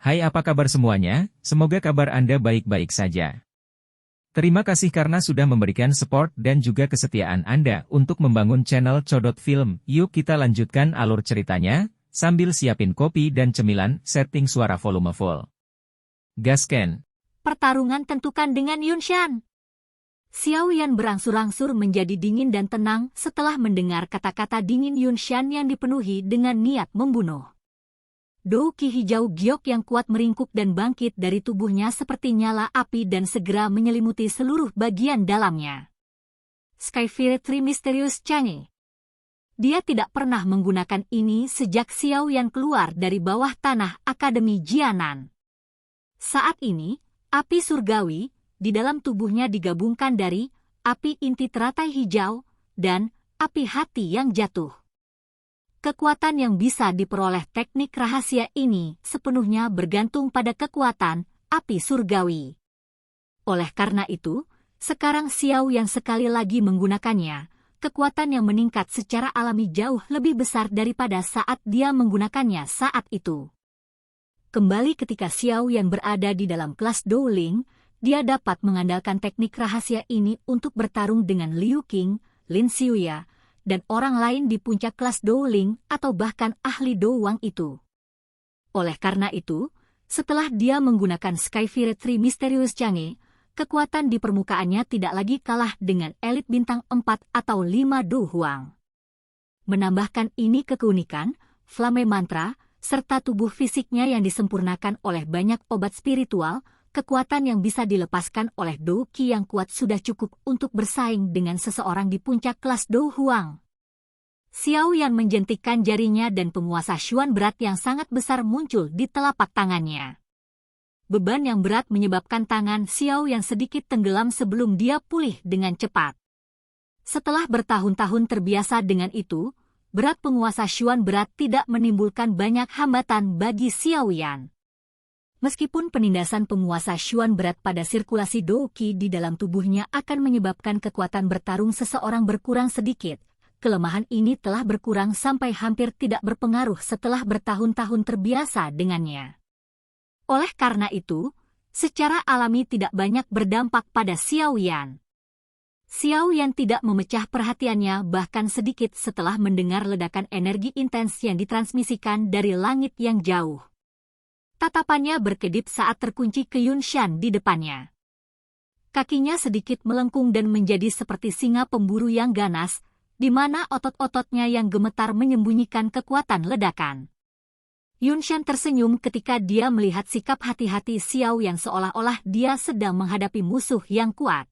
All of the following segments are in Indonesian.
Hai, apa kabar semuanya? Semoga kabar Anda baik-baik saja. Terima kasih karena sudah memberikan support dan juga kesetiaan Anda untuk membangun channel Codot Film. Yuk kita lanjutkan alur ceritanya, sambil siapin kopi dan cemilan, setting suara volume full. Gasken. Pertarungan tentukan dengan Yunshan. Xiao Yan berangsur-angsur menjadi dingin dan tenang setelah mendengar kata-kata dingin Yunshan yang dipenuhi dengan niat membunuh. Douki hijau giok yang kuat meringkuk dan bangkit dari tubuhnya seperti nyala api dan segera menyelimuti seluruh bagian dalamnya. Skyfire Tree Mysterious Change. Dia tidak pernah menggunakan ini sejak Xiao Yan keluar dari bawah tanah Akademi Jianan. Saat ini, api surgawi di dalam tubuhnya digabungkan dari api inti teratai hijau dan api hati yang jatuh. Kekuatan yang bisa diperoleh teknik rahasia ini sepenuhnya bergantung pada kekuatan api surgawi. Oleh karena itu, sekarang Xiao yang sekali lagi menggunakannya, kekuatan yang meningkat secara alami jauh lebih besar daripada saat dia menggunakannya saat itu. Kembali ketika Xiao yang berada di dalam kelas Douling, dia dapat mengandalkan teknik rahasia ini untuk bertarung dengan Liu Qing, Lin Xiuya, dan orang lain di puncak kelas Douling atau bahkan ahli doang itu. Oleh karena itu, setelah dia menggunakan Skyfire Tree Mysterious Change, kekuatan di permukaannya tidak lagi kalah dengan elit bintang 4 atau 5 Do Huang. Menambahkan ini ke keunikan, Flame Mantra, serta tubuh fisiknya yang disempurnakan oleh banyak obat spiritual, kekuatan yang bisa dilepaskan oleh Douki yang kuat sudah cukup untuk bersaing dengan seseorang di puncak kelas Do Huang. Xiao Yan menjentikkan jarinya dan penguasa Xuan berat yang sangat besar muncul di telapak tangannya. Beban yang berat menyebabkan tangan Xiao yang sedikit tenggelam sebelum dia pulih dengan cepat. Setelah bertahun-tahun terbiasa dengan itu, berat penguasa Xuan berat tidak menimbulkan banyak hambatan bagi Xiao Yan. Meskipun penindasan penguasa Xuan berat pada sirkulasi Douki di dalam tubuhnya akan menyebabkan kekuatan bertarung seseorang berkurang sedikit, kelemahan ini telah berkurang sampai hampir tidak berpengaruh setelah bertahun-tahun terbiasa dengannya. Oleh karena itu, secara alami tidak banyak berdampak pada Xiao Yan. Xiao Yan tidak memecah perhatiannya bahkan sedikit setelah mendengar ledakan energi intens yang ditransmisikan dari langit yang jauh. Tatapannya berkedip saat terkunci ke Yunshan di depannya. Kakinya sedikit melengkung dan menjadi seperti singa pemburu yang ganas, di mana otot-ototnya yang gemetar menyembunyikan kekuatan ledakan. Yunshan tersenyum ketika dia melihat sikap hati-hati Xiao yang seolah-olah dia sedang menghadapi musuh yang kuat.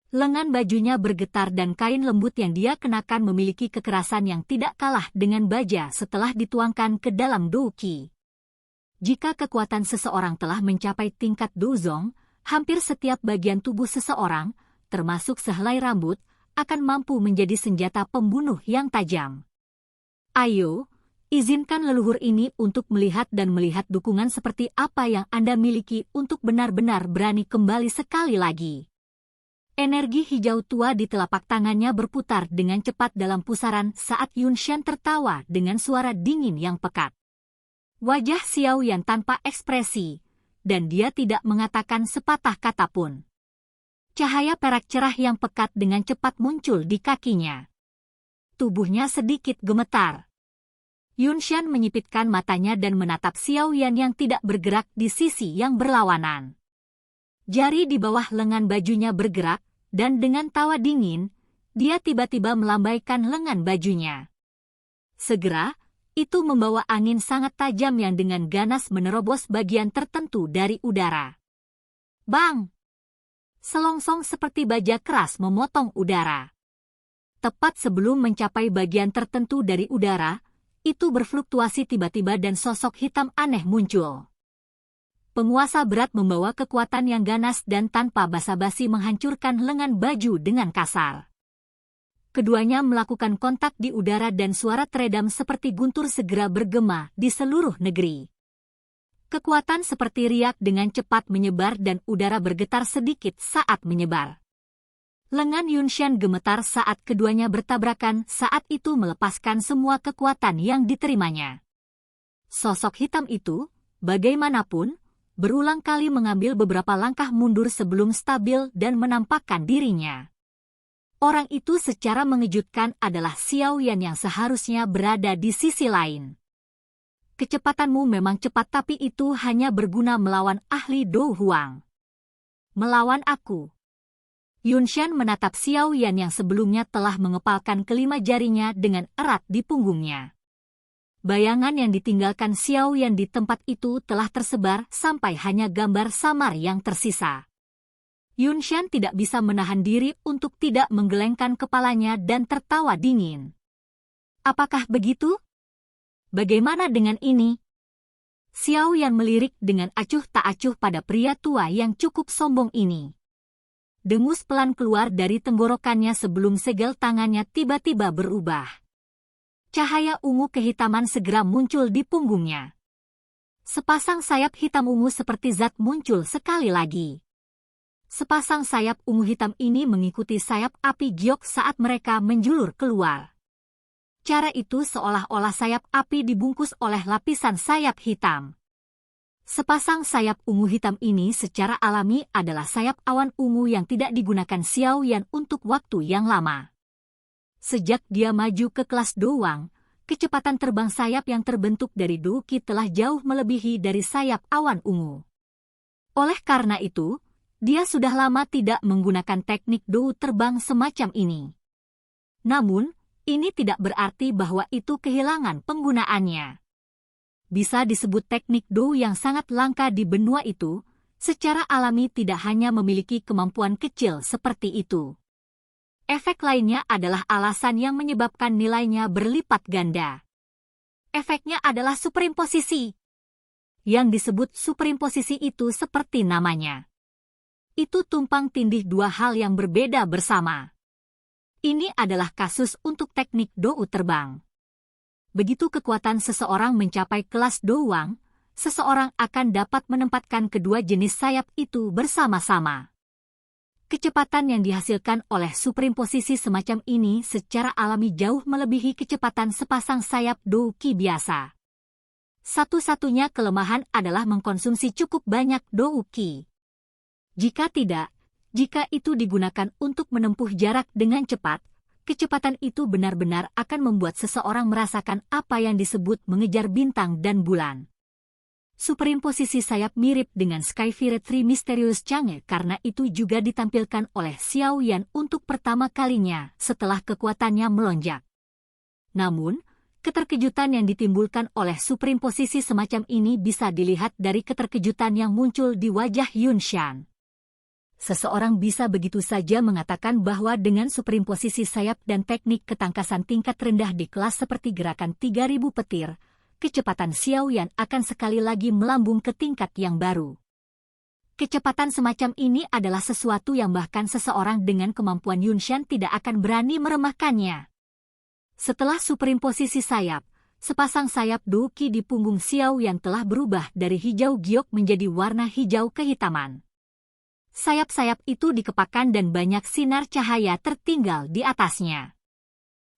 Lengan bajunya bergetar dan kain lembut yang dia kenakan memiliki kekerasan yang tidak kalah dengan baja setelah dituangkan ke dalam Douki. Jika kekuatan seseorang telah mencapai tingkat Dozong, hampir setiap bagian tubuh seseorang, termasuk sehelai rambut, akan mampu menjadi senjata pembunuh yang tajam. Ayo, izinkan leluhur ini untuk melihat dan melihat dukungan seperti apa yang Anda miliki untuk benar-benar berani kembali sekali lagi. Energi hijau tua di telapak tangannya berputar dengan cepat dalam pusaran saat Yunshan tertawa dengan suara dingin yang pekat. Wajah Xiao Yan tanpa ekspresi, dan dia tidak mengatakan sepatah kata pun. Cahaya perak cerah yang pekat dengan cepat muncul di kakinya. Tubuhnya sedikit gemetar. Yunshan menyipitkan matanya dan menatap Xiao Yan yang tidak bergerak di sisi yang berlawanan. Jari di bawah lengan bajunya bergerak, dan dengan tawa dingin, dia tiba-tiba melambaikan lengan bajunya. Segera, itu membawa angin sangat tajam yang dengan ganas menerobos bagian tertentu dari udara. Bang! Selongsong seperti baja keras memotong udara. Tepat sebelum mencapai bagian tertentu dari udara, itu berfluktuasi tiba-tiba dan sosok hitam aneh muncul. Penguasa berat membawa kekuatan yang ganas dan tanpa basa-basi menghancurkan lengan baju dengan kasar. Keduanya melakukan kontak di udara dan suara teredam seperti guntur segera bergema di seluruh negeri. Kekuatan seperti riak dengan cepat menyebar dan udara bergetar sedikit saat menyebar. Lengan Yunshan gemetar saat keduanya bertabrakan saat itu melepaskan semua kekuatan yang diterimanya. Sosok hitam itu, Bagaimanapun, berulang kali mengambil beberapa langkah mundur sebelum stabil dan menampakkan dirinya. Orang itu secara mengejutkan adalah Xiao Yan yang seharusnya berada di sisi lain. Kecepatanmu memang cepat, tapi itu hanya berguna melawan ahli Dou Huang. Melawan aku. Yunshan menatap Xiao Yan yang sebelumnya telah mengepalkan kelima jarinya dengan erat di punggungnya. Bayangan yang ditinggalkan Xiao Yan di tempat itu telah tersebar sampai hanya gambar samar yang tersisa. Yunshan tidak bisa menahan diri untuk tidak menggelengkan kepalanya dan tertawa dingin. Apakah begitu? Bagaimana dengan ini? Xiao Yan melirik dengan acuh tak acuh pada pria tua yang cukup sombong ini. Dengus pelan keluar dari tenggorokannya sebelum segel tangannya tiba-tiba berubah. Cahaya ungu kehitaman segera muncul di punggungnya. Sepasang sayap hitam ungu seperti zat muncul sekali lagi. Sepasang sayap ungu hitam ini mengikuti sayap api giok saat mereka menjulur keluar. Cara itu seolah-olah sayap api dibungkus oleh lapisan sayap hitam. Sepasang sayap ungu hitam ini secara alami adalah sayap awan ungu yang tidak digunakan Xiao Yan untuk waktu yang lama. Sejak dia maju ke kelas Douang, kecepatan terbang sayap yang terbentuk dari Dou Qi telah jauh melebihi dari sayap awan ungu. Oleh karena itu, dia sudah lama tidak menggunakan teknik Dou terbang semacam ini. Namun, ini tidak berarti bahwa itu kehilangan penggunaannya. Bisa disebut teknik Dou yang sangat langka di benua itu, secara alami tidak hanya memiliki kemampuan kecil seperti itu. Efek lainnya adalah alasan yang menyebabkan nilainya berlipat ganda. Efeknya adalah superimposisi. Yang disebut superimposisi itu seperti namanya. Itu tumpang tindih dua hal yang berbeda bersama. Ini adalah kasus untuk teknik Dou terbang. Begitu kekuatan seseorang mencapai kelas Douang, seseorang akan dapat menempatkan kedua jenis sayap itu bersama-sama. Kecepatan yang dihasilkan oleh superimposisi semacam ini secara alami jauh melebihi kecepatan sepasang sayap Dou Qi biasa. Satu-satunya kelemahan adalah mengkonsumsi cukup banyak Dou Qi. Jika tidak, jika itu digunakan untuk menempuh jarak dengan cepat, kecepatan itu benar-benar akan membuat seseorang merasakan apa yang disebut mengejar bintang dan bulan. Superimposisi sayap mirip dengan Skyfire 3 Mysterious Chang'e karena itu juga ditampilkan oleh Xiao Yan untuk pertama kalinya setelah kekuatannya melonjak. Namun, keterkejutan yang ditimbulkan oleh superimposisi semacam ini bisa dilihat dari keterkejutan yang muncul di wajah Yunshan. Seseorang bisa begitu saja mengatakan bahwa dengan superimposisi sayap dan teknik ketangkasan tingkat rendah di kelas seperti gerakan 3000 petir, kecepatan Xiao Yan akan sekali lagi melambung ke tingkat yang baru. Kecepatan semacam ini adalah sesuatu yang bahkan seseorang dengan kemampuan Yunshan tidak akan berani meremehkannya. Setelah superimposisi sayap, sepasang sayap Dou Qi di punggung Xiao Yan telah berubah dari hijau giok menjadi warna hijau kehitaman. Sayap-sayap itu dikepakkan dan banyak sinar cahaya tertinggal di atasnya.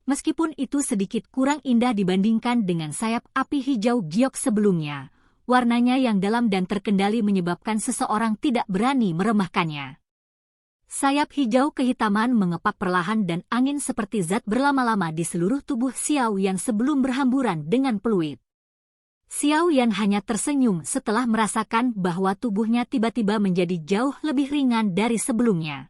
Meskipun itu sedikit kurang indah dibandingkan dengan sayap api hijau giok sebelumnya, warnanya yang dalam dan terkendali menyebabkan seseorang tidak berani meremehkannya. Sayap hijau kehitaman mengepak perlahan dan angin seperti zat berlama-lama di seluruh tubuh Xiao Yan sebelum berhamburan dengan peluit. Xiao Yan hanya tersenyum setelah merasakan bahwa tubuhnya tiba-tiba menjadi jauh lebih ringan dari sebelumnya.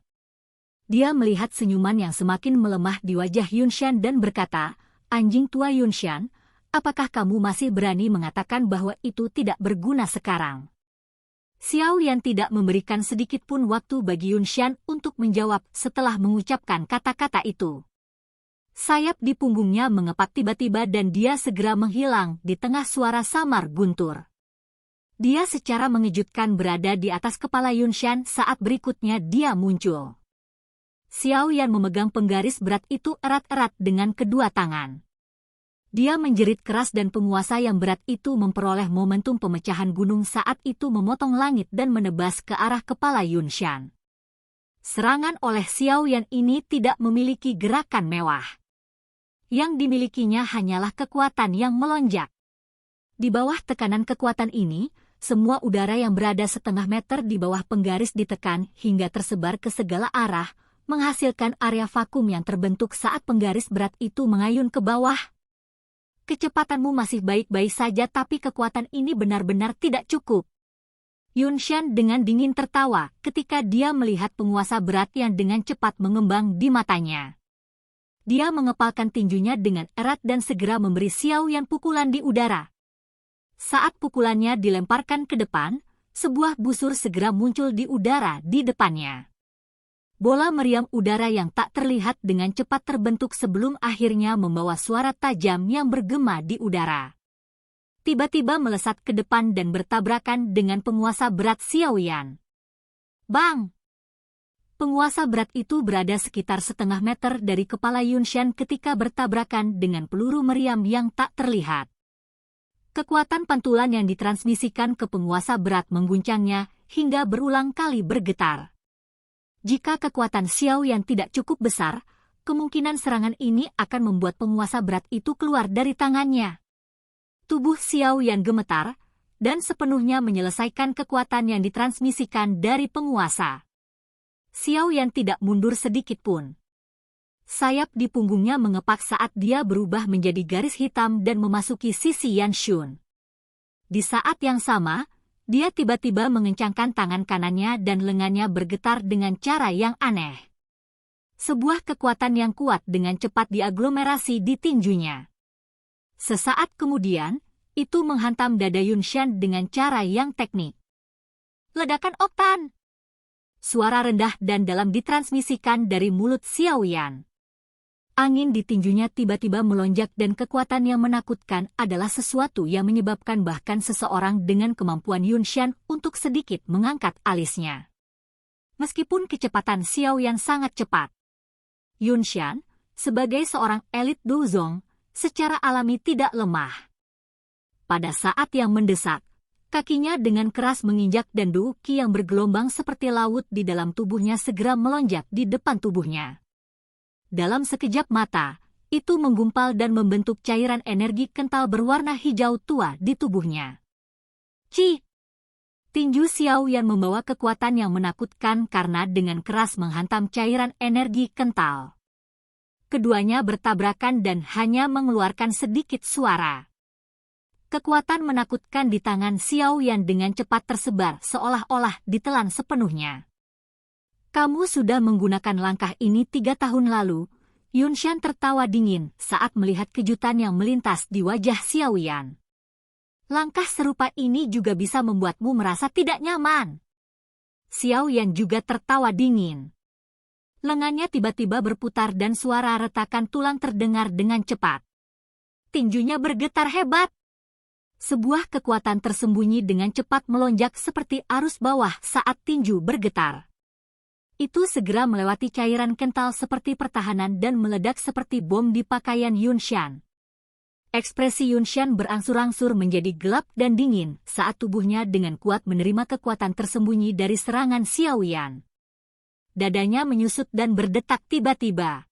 Dia melihat senyuman yang semakin melemah di wajah Yunshan dan berkata, "Anjing tua Yunshan, apakah kamu masih berani mengatakan bahwa itu tidak berguna sekarang?" Xiao Yan tidak memberikan sedikit pun waktu bagi Yunshan untuk menjawab setelah mengucapkan kata-kata itu. Sayap di punggungnya mengepak tiba-tiba dan dia segera menghilang di tengah suara samar guntur. Dia secara mengejutkan berada di atas kepala Yunshan saat berikutnya dia muncul. Xiao Yan memegang penggaris berat itu erat-erat dengan kedua tangan. Dia menjerit keras dan penguasa yang berat itu memperoleh momentum pemecahan gunung saat itu memotong langit dan menebas ke arah kepala Yunshan. Serangan oleh Xiao Yan ini tidak memiliki gerakan mewah. Yang dimilikinya hanyalah kekuatan yang melonjak. Di bawah tekanan kekuatan ini, semua udara yang berada setengah meter di bawah penggaris ditekan hingga tersebar ke segala arah, menghasilkan area vakum yang terbentuk saat penggaris berat itu mengayun ke bawah. Kecepatanmu masih baik-baik saja, tapi kekuatan ini benar-benar tidak cukup. Yunshan dengan dingin tertawa ketika dia melihat penguasa berat yang dengan cepat mengembang di matanya. Dia mengepalkan tinjunya dengan erat dan segera memberi Xiao Yan pukulan di udara. Saat pukulannya dilemparkan ke depan, sebuah busur segera muncul di udara di depannya. Bola meriam udara yang tak terlihat dengan cepat terbentuk sebelum akhirnya membawa suara tajam yang bergema di udara. Tiba-tiba melesat ke depan dan bertabrakan dengan penguasa berat Xiao Yan. Bang! Penguasa berat itu berada sekitar setengah meter dari kepala Yunshan ketika bertabrakan dengan peluru meriam yang tak terlihat. Kekuatan pantulan yang ditransmisikan ke penguasa berat mengguncangnya hingga berulang kali bergetar. Jika kekuatan Xiao Yan tidak cukup besar, kemungkinan serangan ini akan membuat penguasa berat itu keluar dari tangannya. Tubuh Xiao Yan gemetar, dan sepenuhnya menyelesaikan kekuatan yang ditransmisikan dari penguasa. Xiao Yan tidak mundur sedikit pun. Sayap di punggungnya mengepak saat dia berubah menjadi garis hitam dan memasuki sisi Yanshun. Di saat yang sama, dia tiba-tiba mengencangkan tangan kanannya dan lengannya bergetar dengan cara yang aneh. Sebuah kekuatan yang kuat dengan cepat diaglomerasi di tinjunya. Sesaat kemudian, itu menghantam dada Yunshan dengan cara yang teknik. Ledakan oktan! Suara rendah dan dalam ditransmisikan dari mulut Xiao Yan. Angin di tinjunya tiba-tiba melonjak dan kekuatan yang menakutkan adalah sesuatu yang menyebabkan bahkan seseorang dengan kemampuan Yunshan untuk sedikit mengangkat alisnya. Meskipun kecepatan Xiao Yan sangat cepat, Yunshan, sebagai seorang elit Dozong, secara alami tidak lemah. Pada saat yang mendesak, kakinya dengan keras menginjak dan duki yang bergelombang seperti laut di dalam tubuhnya segera melonjak di depan tubuhnya. Dalam sekejap mata, itu menggumpal dan membentuk cairan energi kental berwarna hijau tua di tubuhnya. Ci! Tinju Xiao Yan membawa kekuatan yang menakutkan karena dengan keras menghantam cairan energi kental. Keduanya bertabrakan dan hanya mengeluarkan sedikit suara. Kekuatan menakutkan di tangan Xiao Yan dengan cepat tersebar seolah-olah ditelan sepenuhnya. Kamu sudah menggunakan langkah ini 3 tahun lalu. Yunshan tertawa dingin saat melihat kejutan yang melintas di wajah Xiao Yan. Langkah serupa ini juga bisa membuatmu merasa tidak nyaman. Xiao Yan juga tertawa dingin. Lengannya tiba-tiba berputar dan suara retakan tulang terdengar dengan cepat. Tinjunya bergetar hebat. Sebuah kekuatan tersembunyi dengan cepat melonjak seperti arus bawah saat tinju bergetar. Itu segera melewati cairan kental seperti pertahanan dan meledak seperti bom di pakaian Yunshan. Ekspresi Yunshan berangsur-angsur menjadi gelap dan dingin saat tubuhnya dengan kuat menerima kekuatan tersembunyi dari serangan Xiao Yan. Dadanya menyusut dan berdetak tiba-tiba.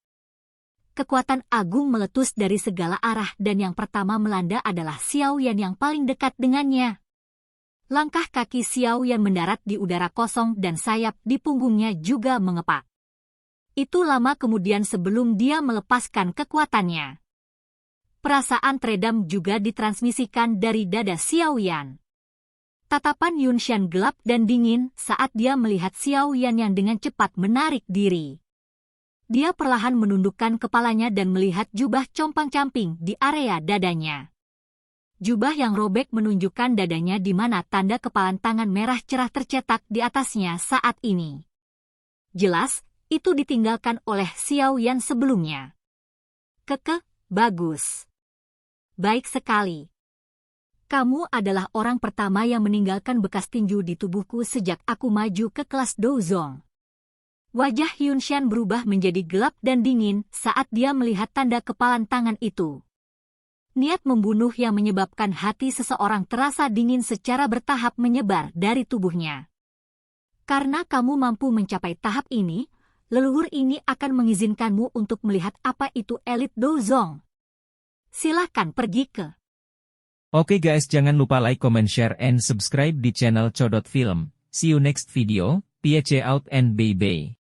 Kekuatan agung meletus dari segala arah dan yang pertama melanda adalah Xiao Yan yang paling dekat dengannya. Langkah kaki Xiao Yan mendarat di udara kosong dan sayap di punggungnya juga mengepak. Itu lama kemudian sebelum dia melepaskan kekuatannya. Perasaan teredam juga ditransmisikan dari dada Xiao Yan. Tatapan Yunshan gelap dan dingin saat dia melihat Xiao Yan yang dengan cepat menarik diri. Dia perlahan menundukkan kepalanya dan melihat jubah compang-camping di area dadanya. Jubah yang robek menunjukkan dadanya di mana tanda kepalan tangan merah cerah tercetak di atasnya saat ini. Jelas, itu ditinggalkan oleh Xiao Yan sebelumnya. Bagus. Baik sekali. Kamu adalah orang pertama yang meninggalkan bekas tinju di tubuhku sejak aku maju ke kelas Dozong. Wajah Yunshan berubah menjadi gelap dan dingin saat dia melihat tanda kepalan tangan itu. Niat membunuh yang menyebabkan hati seseorang terasa dingin secara bertahap menyebar dari tubuhnya. Karena kamu mampu mencapai tahap ini, leluhur ini akan mengizinkanmu untuk melihat apa itu elit Dozong. Silakan pergi ke Oke guys, jangan lupa like, comment, share, and subscribe di channel Codot Film. See you next video, peace out and bye-bye.